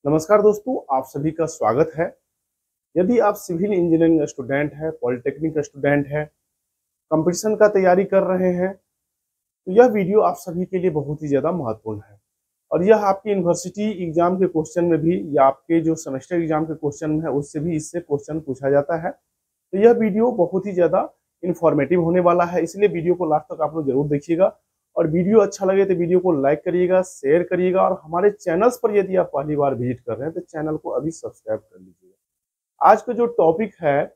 नमस्कार दोस्तों, आप सभी का स्वागत है। यदि आप सिविल इंजीनियरिंग स्टूडेंट हैं, पॉलिटेक्निक स्टूडेंट हैं, कंपटीशन का तैयारी कर रहे हैं, तो यह वीडियो आप सभी के लिए बहुत ही ज़्यादा महत्वपूर्ण है। और यह आपकी यूनिवर्सिटी एग्जाम के क्वेश्चन में भी या आपके जो सेमेस्टर एग्जाम के क्वेश्चन में है उससे भी इससे क्वेश्चन पूछा जाता है। तो यह वीडियो बहुत ही ज़्यादा इंफॉर्मेटिव होने वाला है, इसलिए वीडियो को लास्ट तक आप लोग जरूर देखिएगा। और वीडियो अच्छा लगे तो वीडियो को लाइक करिएगा, शेयर करिएगा, और हमारे चैनल्स पर यदि आप पहली बार विजिट कर रहे हैं तो चैनल को अभी सब्सक्राइब कर लीजिएगा। आज का जो टॉपिक है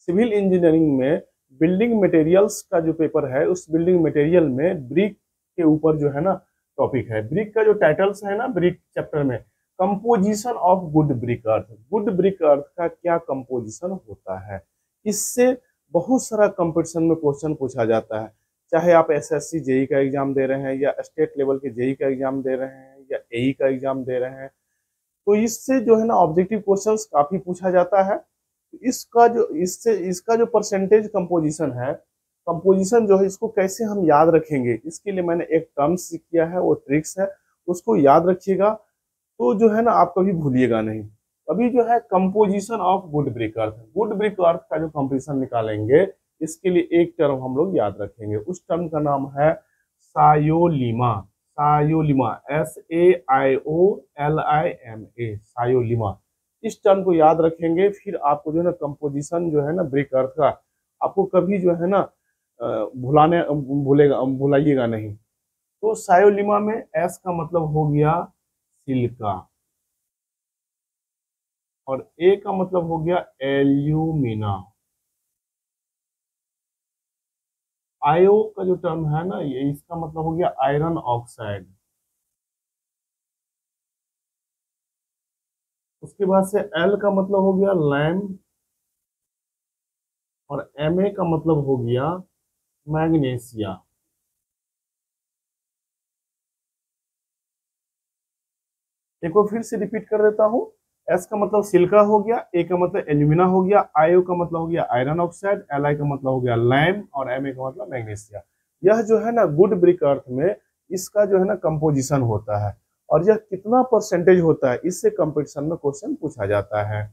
सिविल इंजीनियरिंग में बिल्डिंग मटेरियल्स का जो पेपर है, उस बिल्डिंग मटेरियल में ब्रिक के ऊपर जो है ना टॉपिक है। ब्रिक का जो टाइटल्स है ना, ब्रिक चैप्टर में composition of good brick earth, good brick earth का क्या कंपोजिशन होता है, इससे बहुत सारा कंपटीशन में क्वेश्चन पूछा जाता है। चाहे आप एसएससी जेई का एग्जाम दे रहे हैं, या स्टेट लेवल के जेई का एग्जाम दे रहे हैं, या एई का एग्जाम दे रहे हैं, तो इससे जो है ना ऑब्जेक्टिव क्वेश्चंस काफी पूछा जाता है। इसका जो परसेंटेज कंपोजिशन है, कंपोजिशन जो है इसको कैसे हम याद रखेंगे, इसके लिए मैंने एक टर्म्स किया है, वो ट्रिक्स है, उसको याद रखिएगा। तो जो है ना आप कभी भूलिएगा नहीं। अभी जो है composition of good brick earth, good brick earth का जो कंपोजिशन निकालेंगे, इसके लिए एक टर्म हम लोग याद रखेंगे। उस टर्म का नाम है सायोलिमा। सायोलिमा, SAIOLIMA, सायोलिमा। इस टर्म को याद रखेंगे, फिर आपको जो है ना कंपोजिशन जो है ना ब्रिक अर्थ का, आपको कभी जो है ना भुलाइएगा नहीं। तो सायोलिमा में एस का मतलब हो गया सिलिका, और ए का मतलब हो गया एल्यूमिना। आयो का जो टर्म है ना, ये इसका मतलब हो गया आयरन ऑक्साइड। उसके बाद से एल का मतलब हो गया लैम, और एम ए का मतलब हो गया मैग्नीशिया। एक बार फिर से रिपीट कर देता हूँ। एस का मतलब सिल्का हो गया, ए का मतलब एल्यूमिना हो गया, आईओ का मतलब हो गया आयरन ऑक्साइड, एल आई का मतलब हो गया लैम, और एम ए का मतलब मैग्नीशिया। यह जो है ना गुड ब्रिक अर्थ में इसका जो है ना कंपोजिशन होता है, और यह कितना परसेंटेज होता है, इससे कंपटीशन में क्वेश्चन पूछा जाता है।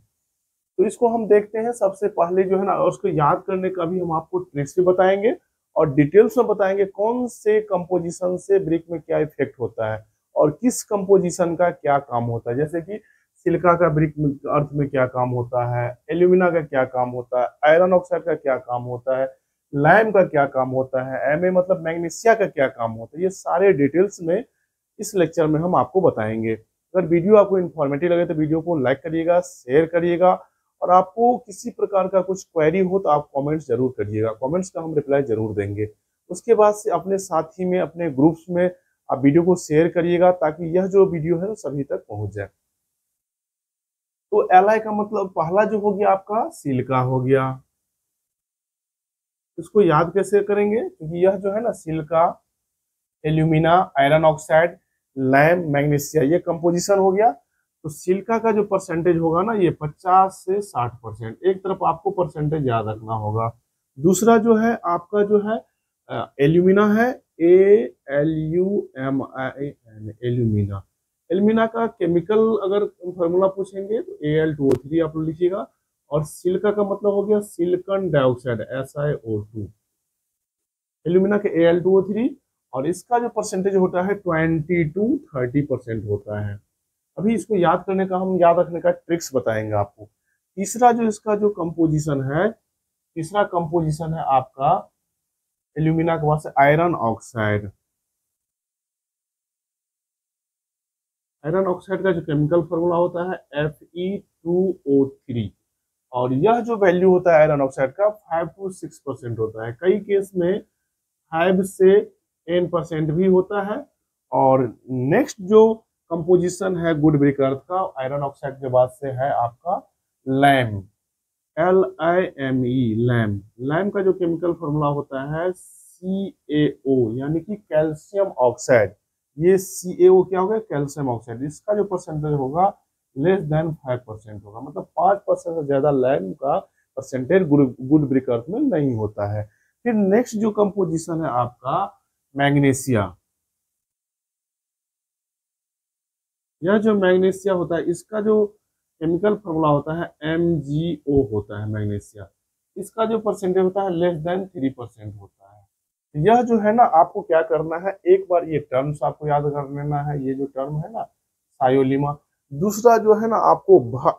तो इसको हम देखते हैं। सबसे पहले जो है ना, और उसको याद करने का भी हम आपको ट्रिक्स भी बताएंगे, और डिटेल्स में बताएंगे कौन से कंपोजिशन से ब्रिक में क्या इफेक्ट होता है, और किस कंपोजिशन का क्या काम होता है। जैसे कि सिलिका का ब्रिक अर्थ में क्या काम होता है, एल्यूमिना का क्या काम होता है, आयरन ऑक्साइड का क्या काम होता है, लैम का क्या काम होता है, एम ए मतलब मैग्नीशिया का क्या काम होता है, ये सारे डिटेल्स में इस लेक्चर में हम आपको बताएंगे। अगर वीडियो आपको इन्फॉर्मेटिव लगे तो वीडियो को लाइक करिएगा, शेयर करिएगा, और आपको किसी प्रकार का कुछ क्वेरी हो तो आप कमेंट्स जरूर करिएगा। कमेंट्स का हम रिप्लाई जरूर देंगे। उसके बाद से अपने साथी में, अपने ग्रुप्स में आप वीडियो को शेयर करिएगा, ताकि यह जो वीडियो है वो सभी तक पहुंच जाए। तो एलआई का मतलब पहला जो हो गया आपका सिलिका हो गया। इसको याद कैसे करेंगे, क्योंकि यह जो है ना silica, alumina, iron oxide, lime, magnesia, ये कंपोजिशन हो गया। तो सिलिका का जो परसेंटेज होगा ना, ये 50 से 60%। एक तरफ आपको परसेंटेज याद रखना होगा। दूसरा जो है आपका जो है एल्यूमिना है, ALUMIN, एल्यूमिना। एल्यूमिना का केमिकल अगर फॉर्मूला पूछेंगे तो Al2O3 आप लोग लिखिएगा। और सिलिका का मतलब हो गया सिलिकॉन डाइऑक्साइड, SiO2। एल्यूमिना के Al2O3, और इसका जो परसेंटेज होता है 20 to 30% होता है। अभी इसको याद करने का, हम याद रखने का ट्रिक्स बताएंगे आपको। तीसरा जो इसका जो कंपोजिशन है, तीसरा कंपोजिशन है आपका एल्यूमिना के बाद से आयरन ऑक्साइड। आयरन ऑक्साइड का जो केमिकल फॉर्मूला होता है Fe2O3, और यह जो वैल्यू होता है आयरन ऑक्साइड का 5 to 6% होता है। कई केस में 5 से 10% भी होता है। और नेक्स्ट जो कंपोजिशन है गुड ब्रिक अर्थ का, आयरन ऑक्साइड के बाद से है आपका लैम, LIME, लैम। लैम का जो केमिकल फॉर्मूला होता है CaO, यानी कि कैल्शियम ऑक्साइड। ये CaO क्या होगा, कैल्शियम ऑक्साइड। इसका जो परसेंटेज होगा लेस देन 5% होगा, मतलब 5% से ज्यादा लैम का परसेंटेज गुड ब्रिक अर्थ में नहीं होता है। फिर नेक्स्ट जो कंपोजिशन है आपका मैग्नीशिया। यह जो मैग्नीशिया होता है इसका जो केमिकल फॉर्मूला होता है MgO होता है मैग्नीशिया। इसका जो परसेंटेज होता है लेस देन 3% होता है। यह जो है ना आपको क्या करना है, एक बार ये टर्म्स आपको याद कर लेना है, ये जो टर्म है ना सायोलिमा। दूसरा जो है ना आपको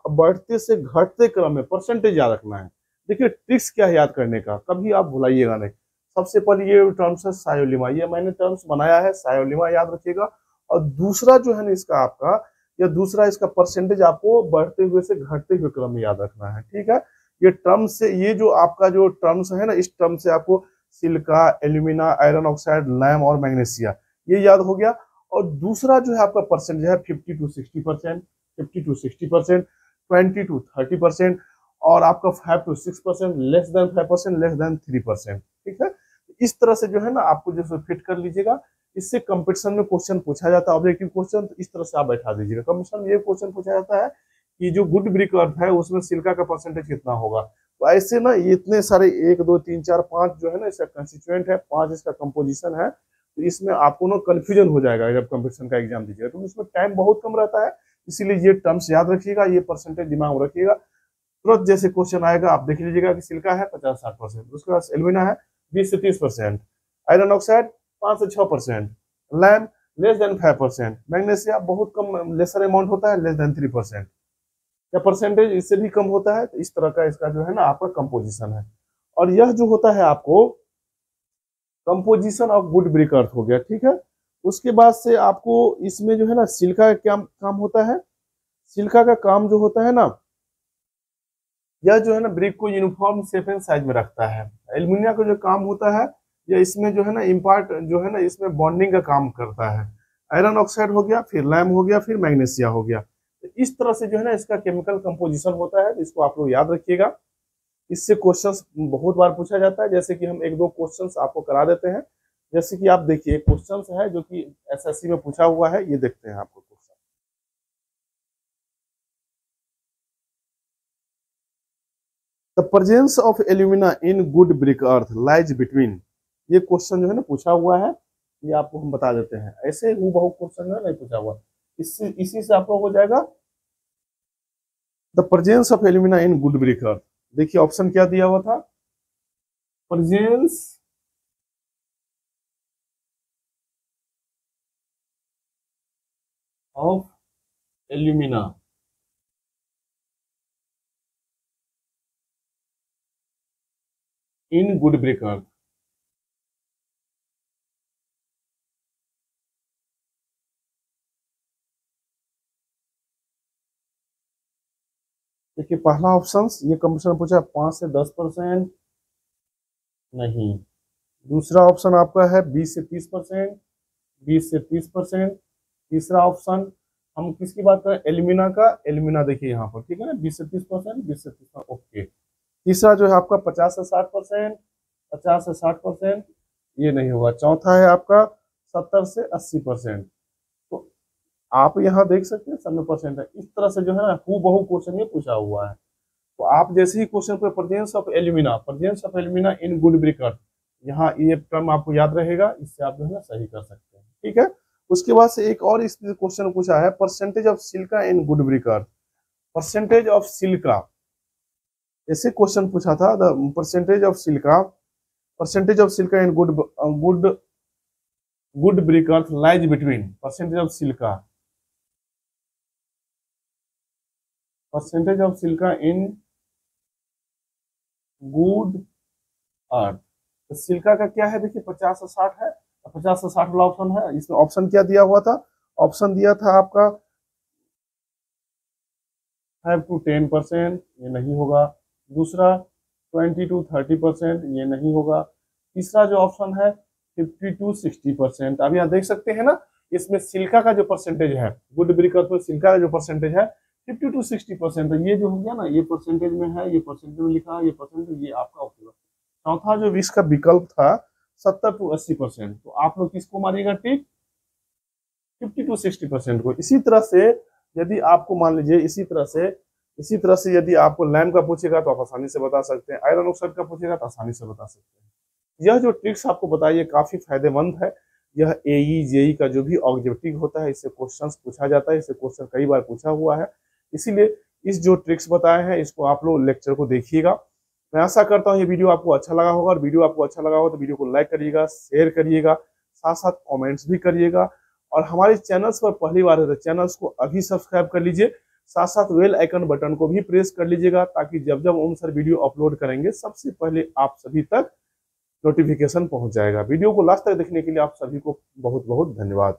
बढ़ते से घटते क्रम में परसेंटेज याद रखना है। देखिए ट्रिक्स क्या है याद करने का, कभी आप भुलाइएगा नहीं। सबसे पहले ये टर्म्स है सायोलिमा, ये मैंने टर्म्स बनाया है, सायोलिमा याद रखिएगा। और दूसरा जो है ना इसका आपका, या दूसरा इसका परसेंटेज आपको बढ़ते हुए से घटते हुए क्रम में याद रखना है, ठीक है। ये टर्म से, ये जो आपका जो टर्म्स है ना, इस टर्म से आपको silica, alumina, iron oxide, lime और मैग्नीशिया ये याद हो गया। और दूसरा जो है आपका परसेंटेज है 50 to 60%, 50 to 60%, 20 to 30%, और आपका 5 to 6%, less than 5%, less than 3%, ठीक है। इस तरह से जो है ना आपको जैसे फिट कर लीजिएगा। इससे कंपटीशन में क्वेश्चन पूछा जाता है, ऑब्जेक्टिव क्वेश्चन, तो इस तरह से आप बैठा दीजिएगा। कंपटीशन में ये क्वेश्चन पूछा जाता है कि जो गुड ब्रिक अर्थ है उसमें सिलिका का परसेंटेज कितना होगा। तो ऐसे ना ये इतने सारे 1 2 3 4 5 जो है ना इसका कंस्टिट्यूएंट है, 5 इसका कंपोजिशन है। तो इसमें आपको ना कंफ्यूजन हो जाएगा जब कंपटीशन का एग्जाम दीजिएगा, तो इसमें टाइम बहुत कम रहता है। इसीलिए ये टर्म्स याद रखिएगा, ये परसेंटेज दिमाग में रखिएगा। तुरंत जैसे क्वेश्चन आएगा आप देख लीजिएगा कि सिलिका है 50-60%, उसके बाद एल्यूमिना है 20 से 30%, आयरन ऑक्साइड 5 से 6%, लैम लेस देन 5%, मैग्नीशिया बहुत कम लेसर अमाउंट होता है, लेस देन 3%, या परसेंटेज इससे भी कम होता है। तो इस तरह का इसका जो है ना आपका कंपोजिशन है। और यह जो होता है आपको कंपोजिशन ऑफ गुड ब्रिक अर्थ हो गया, ठीक है। उसके बाद से आपको इसमें जो है ना सिलिका का क्या काम होता है, सिलिका का काम जो होता है ना, यह जो है ना ब्रिक को यूनिफॉर्म शेप एंड साइज में रखता है। एल्यूमिनियम का जो काम होता है, यह इसमें जो है ना इम्पार्ट जो है ना इसमें बॉन्डिंग का काम करता है। आयरन ऑक्साइड हो गया, फिर लैम हो गया, फिर मैग्नीशिया हो गया। तो इस तरह से जो है ना इसका केमिकल कंपोजिशन होता है, तो इसको आप लोग याद रखिएगा। इससे क्वेश्चंस बहुत बार पूछा जाता है, जैसे कि हम 1 2 क्वेश्चंस आपको करा देते हैं। जैसे कि आप देखिए क्वेश्चंस है जो कि एसएससी में पूछा हुआ है, ये देखते हैं आपको question. The presence of alumina in good brick earth lies between, ये क्वेश्चन जो है ना पूछा हुआ है, ये आपको हम बता देते हैं। ऐसे हूबहू क्वेश्चन है नहीं पूछा हुआ, इससे इसी से आपको हो जाएगा। The presence of alumina in good brick earth, देखिए ऑप्शन क्या दिया हुआ था, presence of alumina in good brick earth. देखिए पहला ऑप्शन ये कंपटीशन पूछा 5 से 10%, नहीं। दूसरा ऑप्शन आपका है 20 से 30%, 20 से 30%। तीसरा ऑप्शन हम किसकी बात करें, एल्यूमिना का, एल्यूमिना देखिए यहाँ पर, ठीक है ना, 20 से 30%, 20 से 30%, ओके। तीसरा जो है आपका 50 से 60%, 50 से 60%, ये नहीं होगा। चौथा है आपका 70 से 80%। तो आप यहाँ देख सकते हैं 70% है। इस तरह से जो है ना हूबहू क्वेश्चन ये पूछा हुआ है। तो आप जैसे ही क्वेश्चन पे presence of alumina, presence of alumina in good brick earth, यहाँ ये टर्म आपको याद रहेगा, इससे आप जो है ना सही कर सकते हैं, ठीक है। उसके बाद से एक और इस क्वेश्चन पूछा है, percentage of silica in good brick earth, percentage of silica, ऐसे क्वेश्चन पूछा था। The percentage of silica, percentage of silica in good good good brick earth lies between, percentage of silica, percentage of silica in good earth. तो silica का क्या है, देखिए 50 से 60 है, 50 से 60 वाला ऑप्शन है। इसमें ऑप्शन क्या दिया हुआ था, ऑप्शन दिया था आपका 5 to 10%, ये नहीं होगा। दूसरा 20 to 30%, ये नहीं होगा। तीसरा जो ऑप्शन है 50 to 60%। अब यहाँ देख सकते हैं ना, इसमें सिलिका का जो परसेंटेज है, गुड ब्रिक अर्थ में सिलिका का जो परसेंटेज है 50 to 60%। ये जो हो गया ना, ये परसेंटेज में है, ये परसेंटेज में लिखा है, ये परसेंटेज, ये आपका होगा। चौथा जो 20 का विकल्प था 70 to 80%, तो आप लोग किसको मारिएगा टिक, 50 to 60% को। इसी तरह से यदि आपको मान लीजिए इसी तरह से यदि आपको लैम का पूछेगा तो आप आसानी से बता सकते हैं, आयरन ऑक्साइड का पूछेगा तो आसानी से बता सकते हैं। यह जो ट्रिक्स आपको बताइए काफी फायदेमंद है। यह एई जेई का जो भी ऑब्जेक्टिव होता है इससे क्वेश्चंस पूछा जाता है, इससे क्वेश्चन कई बार पूछा हुआ है। इसीलिए इस जो ट्रिक्स बताए हैं इसको आप लोग लेक्चर को देखिएगा। मैं आशा करता हूँ ये वीडियो आपको अच्छा लगा होगा, और वीडियो आपको अच्छा लगा हो तो वीडियो को लाइक करिएगा, शेयर करिएगा, साथ साथ कमेंट्स भी करिएगा। और हमारे चैनल्स पर पहली बार है तो चैनल्स को अभी सब्सक्राइब कर लीजिए, साथ साथ बेल आइकन बटन को भी प्रेस कर लीजिएगा, ताकि जब जब हम सर वीडियो अपलोड करेंगे सबसे पहले आप सभी तक नोटिफिकेशन पहुंच जाएगा। वीडियो को लास्ट तक देखने के लिए आप सभी को बहुत बहुत धन्यवाद।